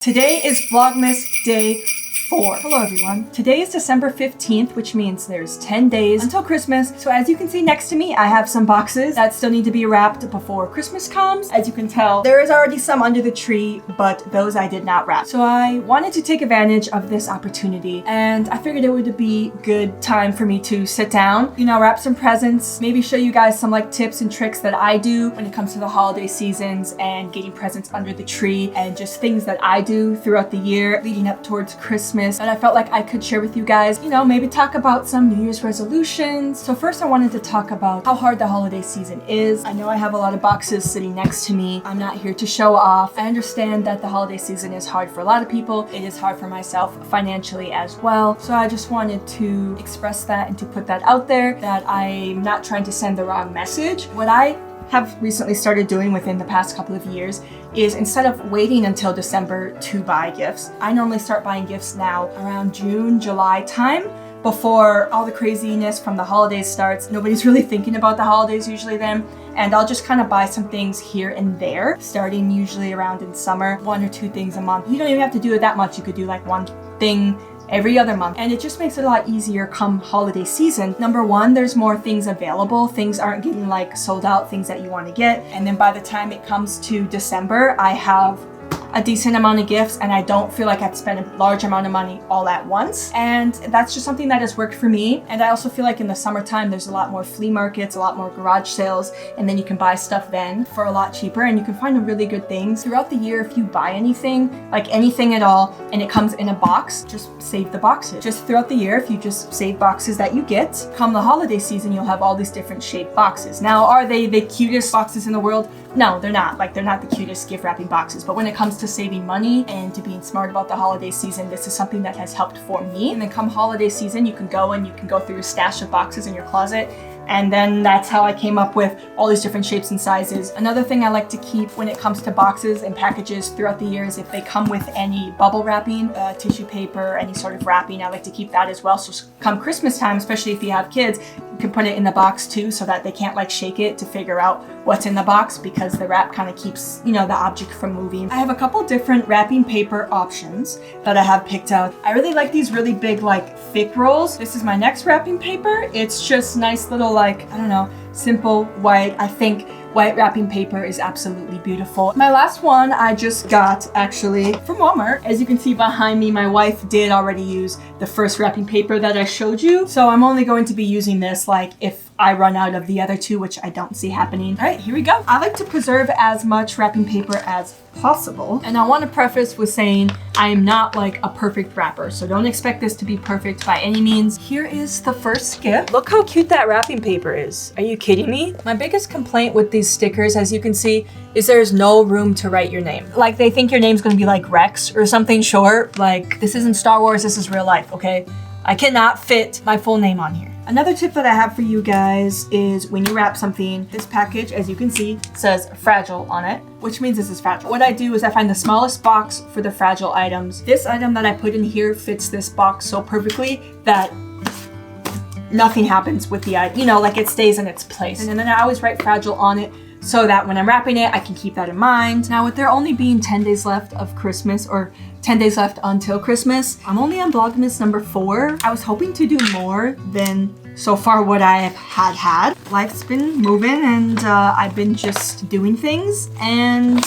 Today is Vlogmas Day 4. Hello everyone. Today is December 15th, which means there's 10 days until Christmas. So as you can see next to me, I have some boxes that still need to be wrapped before Christmas comes. As you can tell, there is already some under the tree, but those I did not wrap. So I wanted to take advantage of this opportunity, and I figured it would be good time for me to sit down, wrap some presents, maybe show you guys some tips and tricks that I do when it comes to the holiday seasons and getting presents under the tree, and just things that I do throughout the year leading up towards Christmas that I felt like I could share with you guys. Maybe talk about some New Year's resolutions. So first I wanted to talk about how hard the holiday season is. I know I have a lot of boxes sitting next to me. I'm not here to show off. I understand that the holiday season is hard for a lot of people. It is hard for myself financially as well. So I just wanted to express that and to put that out there, that I'm not trying to send the wrong message. What I have recently started doing within the past couple of years is, instead of waiting until December to buy gifts, I normally start buying gifts now around June, July time, before all the craziness from the holidays starts. Nobody's really thinking about the holidays usually then, and I'll just kind of buy some things here and there, starting usually around in summer, 1 or 2 things a month. You don't even have to do it that much. You could do one thing every other month, and it just makes it a lot easier come holiday season. Number one, there's more things available. Things aren't getting sold out, things that you want to get. And then by the time it comes to December, I have a decent amount of gifts, and I don't feel like I've spent a large amount of money all at once. And that's just something that has worked for me. And I also feel like in the summertime, there's a lot more flea markets, a lot more garage sales, and then you can buy stuff then for a lot cheaper, and you can find really good things. Throughout the year, if you buy anything at all, and it comes in a box, just save the boxes. Just throughout the year, if you just save boxes that you get, come the holiday season, you'll have all these different shaped boxes. Now, are they the cutest boxes in the world? No, they're not. They're not the cutest gift wrapping boxes. But when it comes to saving money and to being smart about the holiday season, this is something that has helped for me. And then come holiday season, you can go through a stash of boxes in your closet. And then that's how I came up with all these different shapes and sizes. Another thing I like to keep when it comes to boxes and packages throughout the year is if they come with any bubble wrapping, tissue paper, any sort of wrapping, I like to keep that as well. So come Christmas time, especially if you have kids, you can put it in the box too, so that they can't shake it to figure out what's in the box, because the wrap kind of keeps, the object from moving. I have a couple different wrapping paper options that I have picked out. I really like these really big, thick rolls. This is my next wrapping paper. It's just nice little, simple white. I think white wrapping paper is absolutely beautiful. My last one I just got actually from Walmart. As you can see behind me, my wife did already use the first wrapping paper that I showed you. So I'm only going to be using this if I run out of the other two, which I don't see happening. All right, here we go. I like to preserve as much wrapping paper as possible. And I want to preface with saying I am not a perfect wrapper, so don't expect this to be perfect by any means. Here is the first gift. Look how cute that wrapping paper is. Are you kidding me? My biggest complaint with these stickers, as you can see, is there's no room to write your name. They think your name's gonna be Rex or something short. This isn't Star Wars, this is real life, okay? I cannot fit my full name on here. Another tip that I have for you guys is when you wrap something, this package, as you can see, says fragile on it, which means this is fragile. What I do is I find the smallest box for the fragile items. This item that I put in here fits this box so perfectly that nothing happens with the item, it stays in its place. And then I always write fragile on it, so that when I'm wrapping it, I can keep that in mind. Now, with there only being 10 days left of Christmas, or 10 days left until Christmas, I'm only on Vlogmas number 4. I was hoping to do more than so far what I have had. Life's been moving, and I've been just doing things, and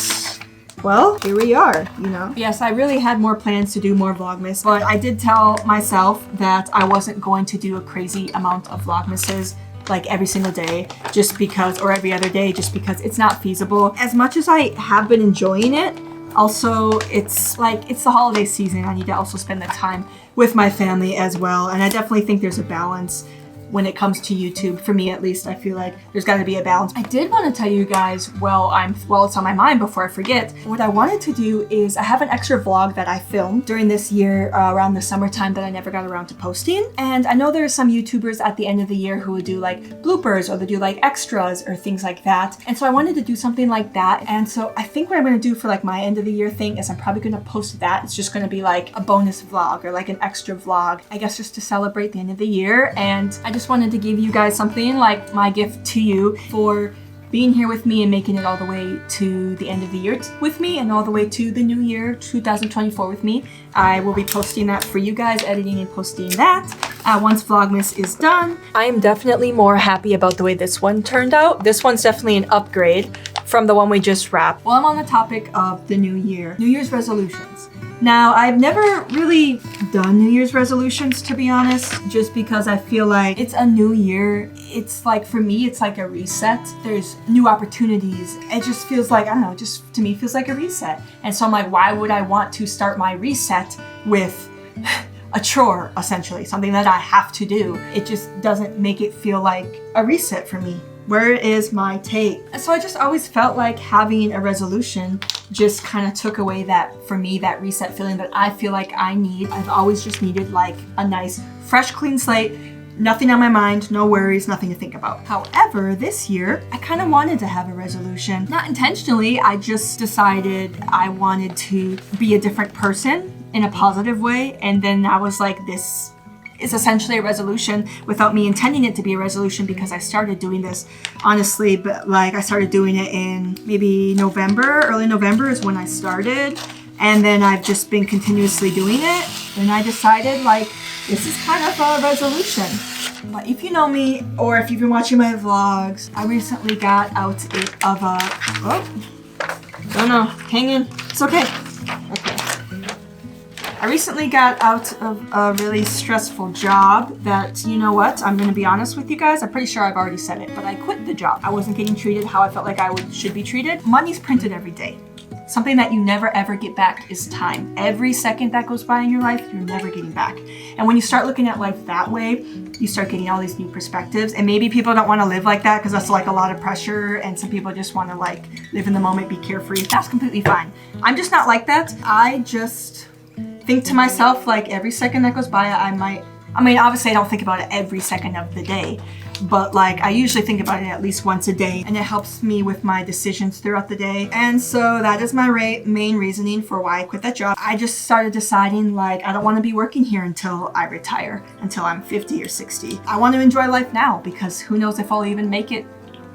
well, here we are, Yes, I really had more plans to do more Vlogmas, but I did tell myself that I wasn't going to do a crazy amount of Vlogmases every single day, just because, or every other day, just because it's not feasible. As much as I have been enjoying it, also it's the holiday season. I need to also spend the time with my family as well, and I definitely think there's a balance when it comes to YouTube. For me, at least, I feel like there's got to be a balance. I did want to tell you guys, while it's on my mind before I forget, what I wanted to do is I have an extra vlog that I filmed during this year around the summertime that I never got around to posting. And I know there are some YouTubers at the end of the year who would do bloopers, or they do extras or things like that. And so I wanted to do something like that. And so I think what I'm going to do for my end of the year thing is I'm probably going to post that. It's just going to be a bonus vlog, or an extra vlog, I guess, just to celebrate the end of the year. And I just wanted to give you guys something my gift to you for being here with me and making it all the way to the end of the year with me and all the way to the new year 2024 with me. I will be posting that for you guys, editing and posting that once Vlogmas is done. I am definitely more happy about the way this one turned out. This one's definitely an upgrade from the one we just wrapped. Well, I'm on the topic of the new year, New Year's resolutions. Now, I've never really done New Year's resolutions, to be honest, just because I feel like it's a new year. It's like, for me, it's like a reset. There's new opportunities. It just feels like, I don't know, just to me feels like a reset. And so I'm like, why would I want to start my reset with a chore, essentially, something that I have to do? It just doesn't make it feel like a reset for me. Where is my tape? And so I just always felt like having a resolution just kind of took away that, for me, that reset feeling that I feel like I need. I've always just needed like a nice, fresh, clean slate, nothing on my mind, no worries, nothing to think about. However, this year, I kind of wanted to have a resolution. Not intentionally, I just decided I wanted to be a different person in a positive way. And then I was like, this is essentially a resolution without me intending it to be a resolution, because I started doing this honestly, but like I started doing it in maybe November, early November is when I started. And then I've just been continuously doing it. And I decided like, this is kind of a resolution. But if you know me, or if you've been watching my vlogs, I recently got out of a, oh no, hang in, it's okay. I recently got out of a really stressful job that, you know what, I'm gonna be honest with you guys, I'm pretty sure I've already said it, but I quit the job. I wasn't getting treated how I felt like I should be treated. Money's printed every day. Something that you never ever get back is time. Every second that goes by in your life, you're never getting back. And when you start looking at life that way, you start getting all these new perspectives. And maybe people don't want to live like that because that's like a lot of pressure, and some people just want to like live in the moment, be carefree. That's completely fine. I'm just not like that. I just think to myself, like, every second that goes by, I mean, obviously I don't think about it every second of the day, but like I usually think about it at least once a day, and it helps me with my decisions throughout the day. And so that is my main reasoning for why I quit that job. I just started deciding like, I don't want to be working here until I retire, until I'm 50 or 60. I want to enjoy life now, because who knows if I'll even make it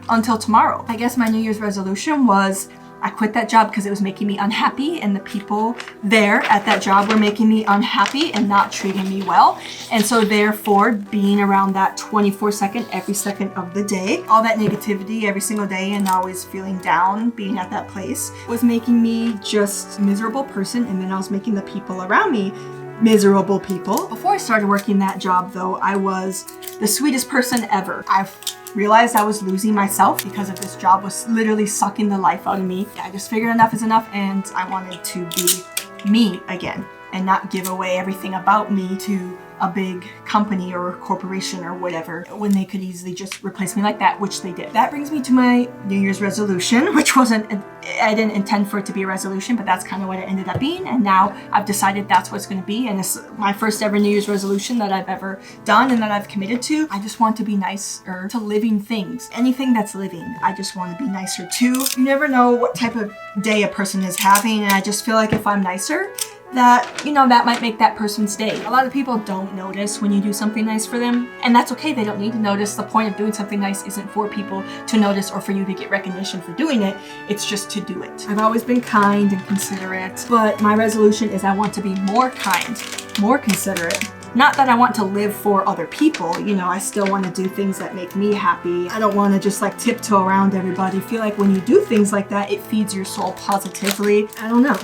until tomorrow. I guess my New Year's resolution was, I quit that job because it was making me unhappy, and the people there at that job were making me unhappy and not treating me well. And so therefore, being around that 24/7, every second of the day, all that negativity every single day and always feeling down, being at that place, was making me just a miserable person. And then I was making the people around me miserable people. Before I started working that job though, I was the sweetest person ever. I realized I was losing myself because of this job was literally sucking the life out of me. I just figured enough is enough, and I wanted to be me again and not give away everything about me to a big company or a corporation or whatever, when they could easily just replace me like that, which they did. That brings me to my New Year's resolution, which I didn't intend for it to be a resolution, but that's kind of what it ended up being. And now I've decided that's what it's going to be. And it's my first ever New Year's resolution that I've ever done and that I've committed to. I just want to be nicer to living things. Anything that's living, I just want to be nicer to. You never know what type of day a person is having, and I just feel like if I'm nicer, that, you know, that might make that person's day. A lot of people don't notice when you do something nice for them, and that's okay. They don't need to notice. The point of doing something nice isn't for people to notice or for you to get recognition for doing it. It's just to do it. I've always been kind and considerate, but my resolution is I want to be more kind, more considerate. Not that I want to live for other people, you know, I still want to do things that make me happy. I don't want to just like tiptoe around everybody. I feel like when you do things like that, it feeds your soul positively. I don't know.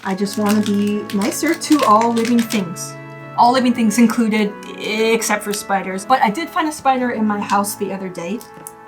I just want to be nicer to all living things. All living things included, except for spiders. But I did find a spider in my house the other day,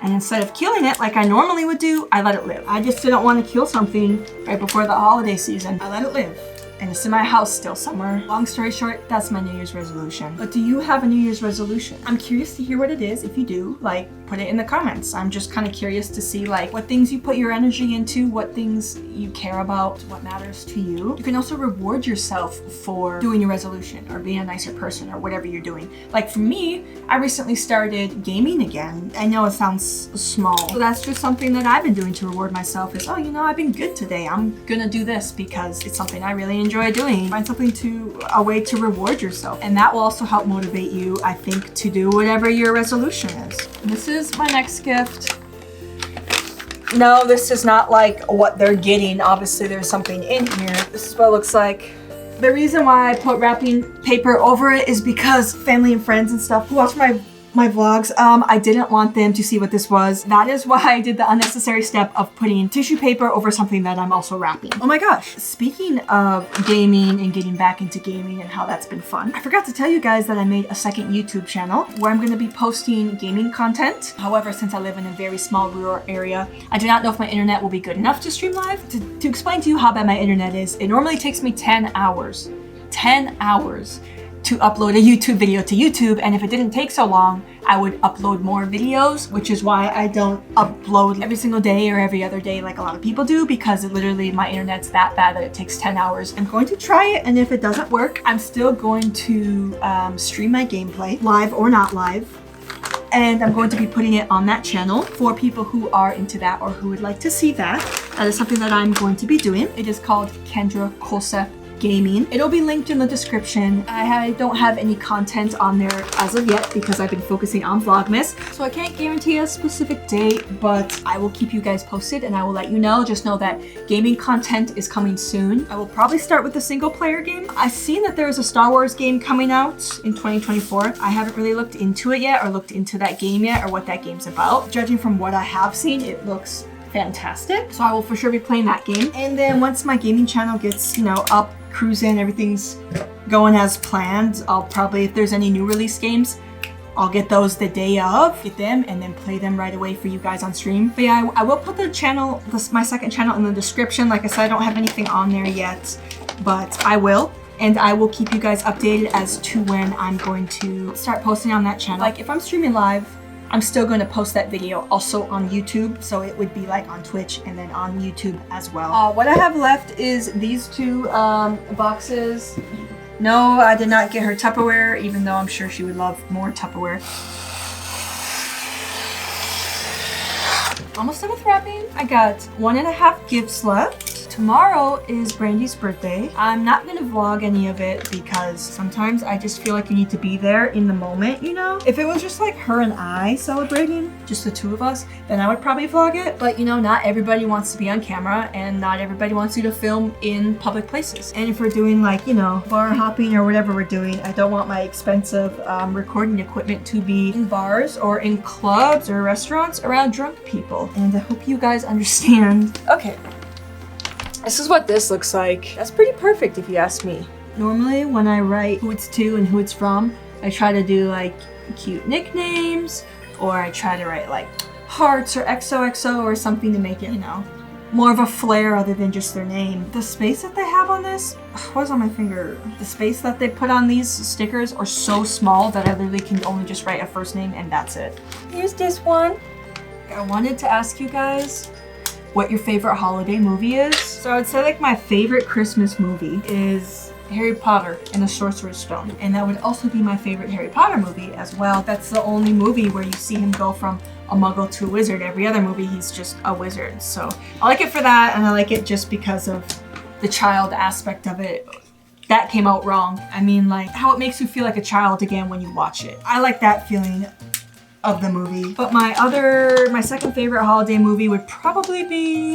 and instead of killing it like I normally would do, I let it live. I just didn't want to kill something right before the holiday season. I let it live. And it's in my house still somewhere. Long story short, that's my New Year's resolution. But do you have a New Year's resolution? I'm curious to hear what it is. If you do, like, put it in the comments. I'm just kind of curious to see like what things you put your energy into, what things you care about, what matters to you. You can also reward yourself for doing your resolution or being a nicer person or whatever you're doing. Like for me, I recently started gaming again. I know it sounds small, but that's just something that I've been doing to reward myself is, oh, you know, I've been good today. I'm gonna do this because it's something I really enjoy doing. Find something a way to reward yourself. And that will also help motivate you, I think, to do whatever your resolution is. And this is my next gift No, this is not like what they're getting. Obviously, there's something in here. This is what it looks like. The reason why I put wrapping paper over it is because family and friends and stuff who watch my vlogs, I didn't want them to see what this was. That is why I did the unnecessary step of putting tissue paper over something that I'm also wrapping. Oh my gosh, speaking of gaming and getting back into gaming and how that's been fun, I forgot to tell you guys that I made a second YouTube channel where I'm going to be posting gaming content. However, since I live in a very small rural area, I do not know if my internet will be good enough to stream live. To explain to you how bad my internet is, it normally takes me 10 hours. 10 hours to upload a YouTube video to YouTube, and if it didn't take so long, I would upload more videos, which is why I don't upload every single day or every other day like a lot of people do, because it literally, my internet's that bad that it takes 10 hours. I'm going to try it, and if it doesn't work, I'm still going to stream my gameplay, live or not live, and I'm going to be putting it on that channel for people who are into that or who would like to see that. That is something that I'm going to be doing. It is called Kendra Kolseth Gaming. It'll be linked in the description. I don't have any content on there as of yet because I've been focusing on Vlogmas, so I can't guarantee a specific date, but I will keep you guys posted and I will let you know. Just know that gaming content is coming soon. I will probably start with a single player game. I've seen that there is a Star Wars game coming out in 2024. I haven't really looked into it yet or looked into that game yet or what that game's about. Judging from what I have seen, it looks fantastic, so I will for sure be playing that game. And then once my gaming channel gets, you know, up, cruising, everything's going as planned, I'll probably, if there's any new release games, I'll get those the day of, get them, and then play them right away for you guys on stream. But yeah, I will put the channel, my second channel, in the description. Like I said, I don't have anything on there yet, but I will. And I will keep you guys updated as to when I'm going to start posting on that channel. Like if I'm streaming live, I'm still going to post that video also on YouTube, so it would be like on Twitch and then on YouTube as well. What I have left is these two boxes. No, I did not get her Tupperware, even though I'm sure she would love more Tupperware. Almost done with wrapping. I got 1.5 gifts left. Tomorrow is Brandy's birthday. I'm not gonna vlog any of it because sometimes I just feel like you need to be there in the moment, you know? If it was just like her and I celebrating, just the two of us, then I would probably vlog it. But you know, not everybody wants to be on camera and not everybody wants you to film in public places. And if we're doing like, you know, bar hopping or whatever we're doing, I don't want my expensive recording equipment to be in bars or in clubs or restaurants around drunk people. And I hope you guys understand. Okay. This is what this looks like. That's pretty perfect if you ask me. Normally when I write who it's to and who it's from, I try to do like cute nicknames, or I try to write like hearts or XOXO or something to make it, you know, more of a flair other than just their name. The space that they have on this, what's on my finger? The space that they put on these stickers are so small that I literally can only just write a first name and that's it. Here's this one. I wanted to ask you guys what your favorite holiday movie is. So I would say like my favorite Christmas movie is Harry Potter and the Sorcerer's Stone. And that would also be my favorite Harry Potter movie as well. That's the only movie where you see him go from a muggle to a wizard. Every other movie, he's just a wizard. So I like it for that, and I like it just because of the child aspect of it. That came out wrong. I mean, like how it makes you feel like a child again when you watch it. I like that feeling of the movie. But my second favorite holiday movie would probably be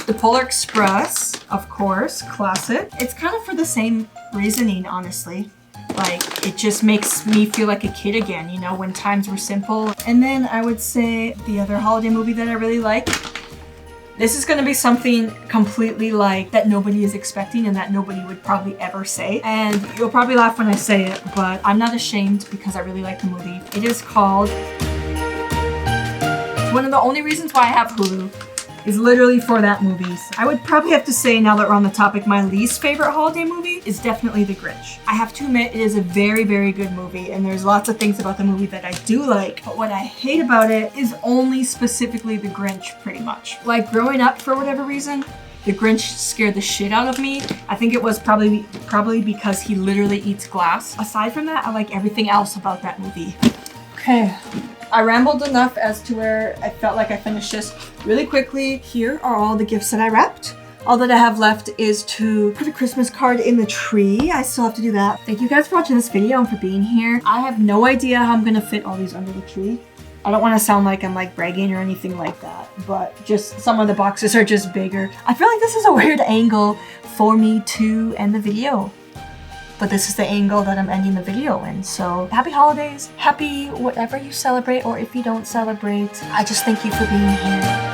The Polar Express, of course, classic. It's kind of for the same reasoning, honestly. Like, it just makes me feel like a kid again, you know, when times were simple. And then I would say the other holiday movie that I really like, this is gonna be something completely like that nobody is expecting and that nobody would probably ever say. And you'll probably laugh when I say it, but I'm not ashamed because I really like the movie. It is called, one of the only reasons why I have Hulu is literally for that movie. I would probably have to say, now that we're on the topic, my least favorite holiday movie is definitely The Grinch. I have to admit, it is a very, very good movie, and there's lots of things about the movie that I do like, but what I hate about it is only specifically The Grinch, pretty much. Like, growing up, for whatever reason, The Grinch scared the shit out of me. I think it was probably because he literally eats glass. Aside from that, I like everything else about that movie. Okay. I rambled enough as to where I felt like I finished this really quickly. Here are all the gifts that I wrapped. All that I have left is to put a Christmas card in the tree. I still have to do that. Thank you guys for watching this video and for being here. I have no idea how I'm gonna fit all these under the tree. I don't want to sound like I'm like bragging or anything like that, but just some of the boxes are just bigger. I feel like this is a weird angle for me to end the video, but this is the angle that I'm ending the video in. So happy holidays, happy whatever you celebrate, or if you don't celebrate, I just thank you for being here.